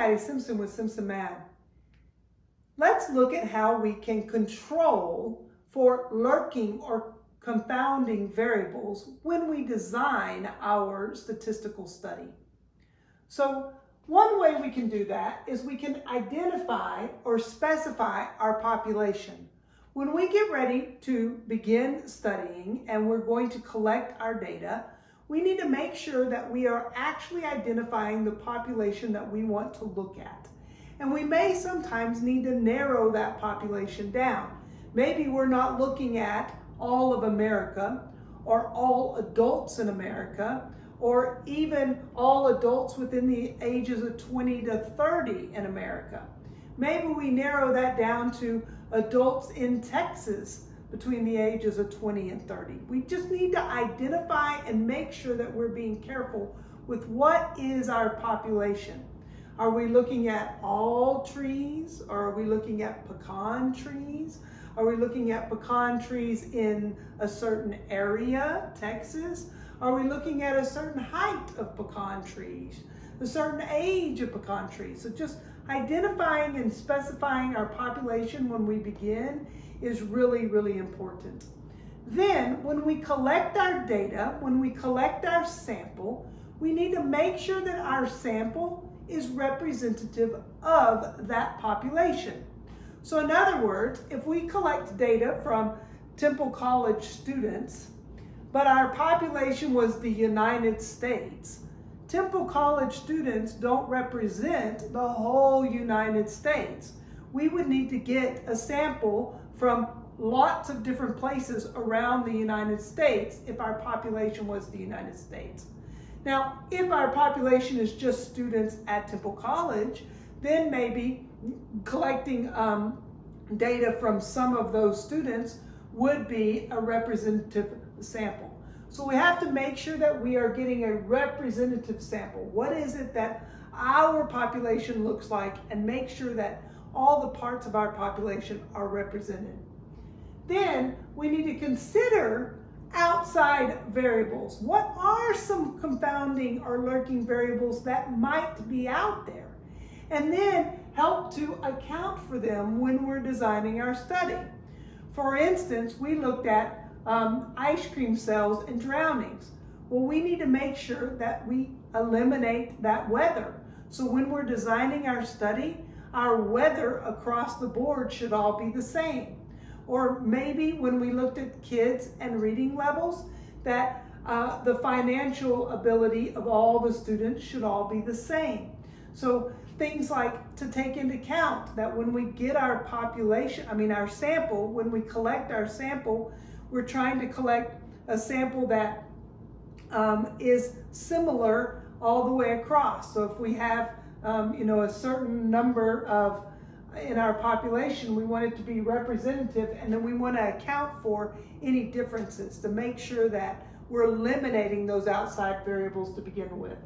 Patty Simpson with Simpson Math. Let's look at how we can control for lurking or confounding variables when we design our statistical study. So one way we can do that is we can identify or specify our population. When we get ready to begin studying and we're going to collect our data, we need to make sure that we are actually identifying the population that we want to look at. And we may sometimes need to narrow that population down. Maybe we're not looking at all of America or all adults in America, or even all adults within the ages of 20 to 30 in America. Maybe we narrow that down to adults in Texas between the ages of 20 and 30. We just need to identify and make sure that we're being careful with what is our population. Are we looking at all trees? Or are we looking at pecan trees? Are we looking at pecan trees in a certain area, Texas? Are we looking at a certain height of pecan trees, a certain age of pecan trees? So just identifying and specifying our population when we begin is really, really important. Then when we collect our data, when we collect our sample, we need to make sure that our sample is representative of that population. So in other words, if we collect data from Temple College students, but our population was the United States, Temple College students don't represent the whole United States. We would need to get a sample from lots of different places around the United States if our population was the United States. Now, if our population is just students at Temple College, then maybe collecting data from some of those students would be a representative sample. So we have to make sure that we are getting a representative sample. What is it that our population looks like, and make sure that all the parts of our population are represented. Then we need to consider outside variables. What are some confounding or lurking variables that might be out there? And then help to account for them when we're designing our study. For instance, we looked at ice cream sales and drownings. Well, we need to make sure that we eliminate that weather. So when we're designing our study, our weather across the board should all be the same. Or maybe when we looked at kids and reading levels, that the financial ability of all the students should all be the same. So things like to take into account that when we get our population, our sample, when we collect our sample, we're trying to collect a sample that is similar all the way across. So if we have a certain number of in our population, we want it to be representative, and then we want to account for any differences to make sure that we're eliminating those outside variables to begin with.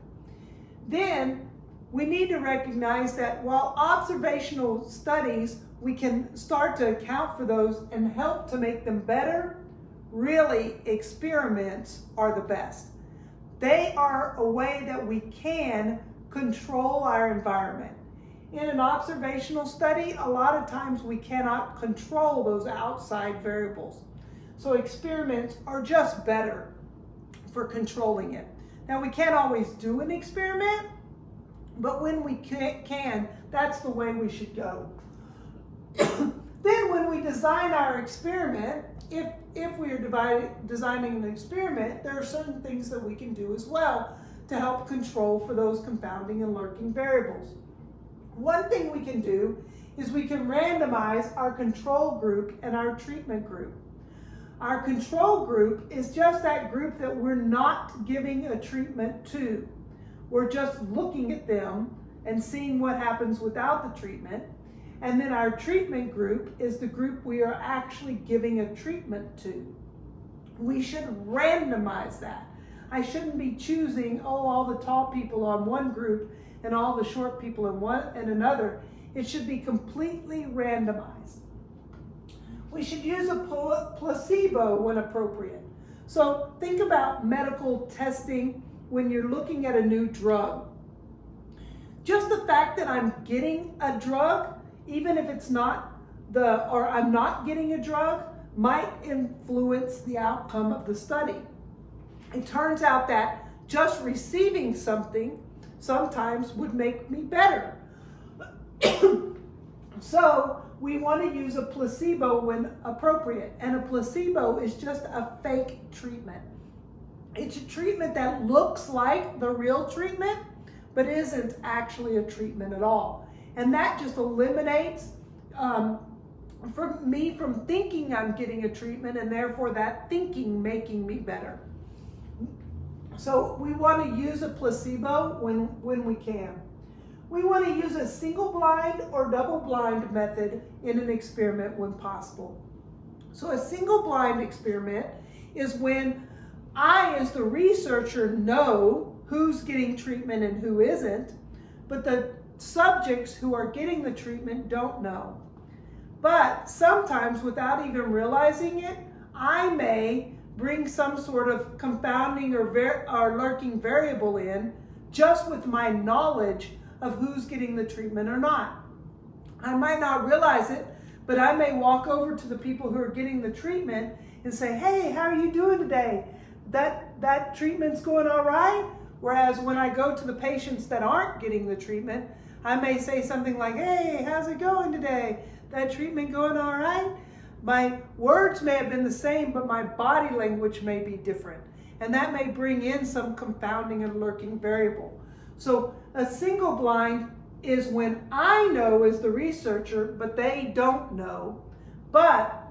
Then we need to recognize that while observational studies, we can start to account for those and help to make them better, really experiments are the best. They are a way that we can control our environment. In an observational study, a lot of times we cannot control those outside variables. So experiments are just better for controlling it. Now, we can't always do an experiment, but when we can, that's the way we should go. Then when we design our experiment, if we are designing an experiment, there are certain things that we can do as well to help control for those confounding and lurking variables. One thing we can do is we can randomize our control group and our treatment group. Our control group is just that group that we're not giving a treatment to. We're just looking at them and seeing what happens without the treatment. And then our treatment group is the group we are actually giving a treatment to. We should randomize that. I shouldn't be choosing, all the tall people on one group and all the short people in another. It should be completely randomized. We should use a placebo when appropriate. So think about medical testing when you're looking at a new drug. Just the fact that I'm getting a drug, even if it's not or I'm not getting a drug, might influence the outcome of the study. It turns out that just receiving something sometimes would make me better. So we want to use a placebo when appropriate, and a placebo is just a fake treatment. It's a treatment that looks like the real treatment, but isn't actually a treatment at all. And that just eliminates from thinking I'm getting a treatment, and therefore that thinking making me better. So we want to use a placebo when we can. We want to use a single blind or double blind method in an experiment when possible. So a single blind experiment is when I, as the researcher, know who's getting treatment and who isn't, but the subjects who are getting the treatment don't know. But sometimes, without even realizing it, I may bring some sort of confounding or lurking variable in just with my knowledge of who's getting the treatment or not. I might not realize it, but I may walk over to the people who are getting the treatment and say, hey, how are you doing today? That treatment's going all right? Whereas when I go to the patients that aren't getting the treatment, I may say something like, hey, how's it going today? That treatment going all right? My words may have been the same, but my body language may be different. And that may bring in some confounding and lurking variable. So a single blind is when I know as the researcher, but they don't know. But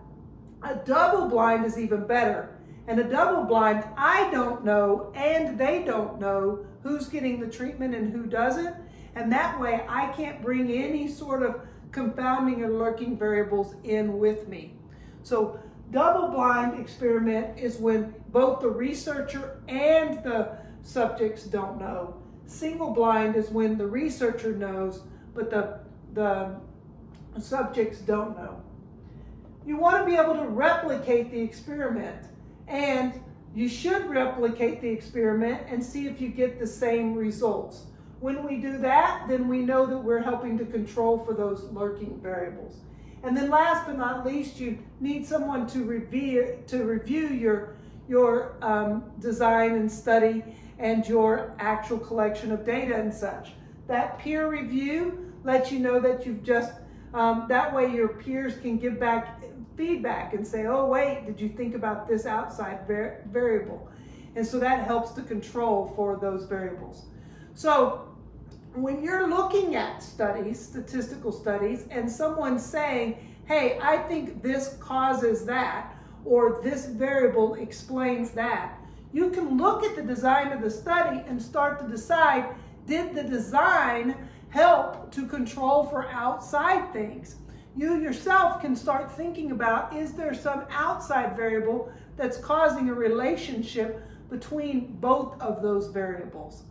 a double blind is even better. And a double blind, I don't know and they don't know who's getting the treatment and who doesn't. And that way I can't bring any sort of confounding or lurking variables in with me. So double blind experiment is when both the researcher and the subjects don't know. Single blind is when the researcher knows, but the subjects don't know. You want to be able to replicate the experiment, and you should replicate the experiment and see if you get the same results. When we do that, then we know that we're helping to control for those lurking variables. And then last but not least, you need someone to review your design and study and your actual collection of data and such. That peer review lets you know that you've just, that way your peers can give back feedback and say, oh wait, did you think about this outside variable? And so that helps to control for those variables. So when you're looking at studies, statistical studies, and someone's saying, hey, I think this causes that, or this variable explains that, you can look at the design of the study and start to decide, did the design help to control for outside things? You yourself can start thinking about, is there some outside variable that's causing a relationship between both of those variables?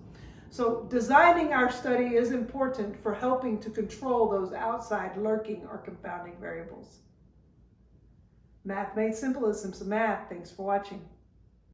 So designing our study is important for helping to control those outside lurking or confounding variables. Math Made Simple is Simpson Math. Thanks for watching.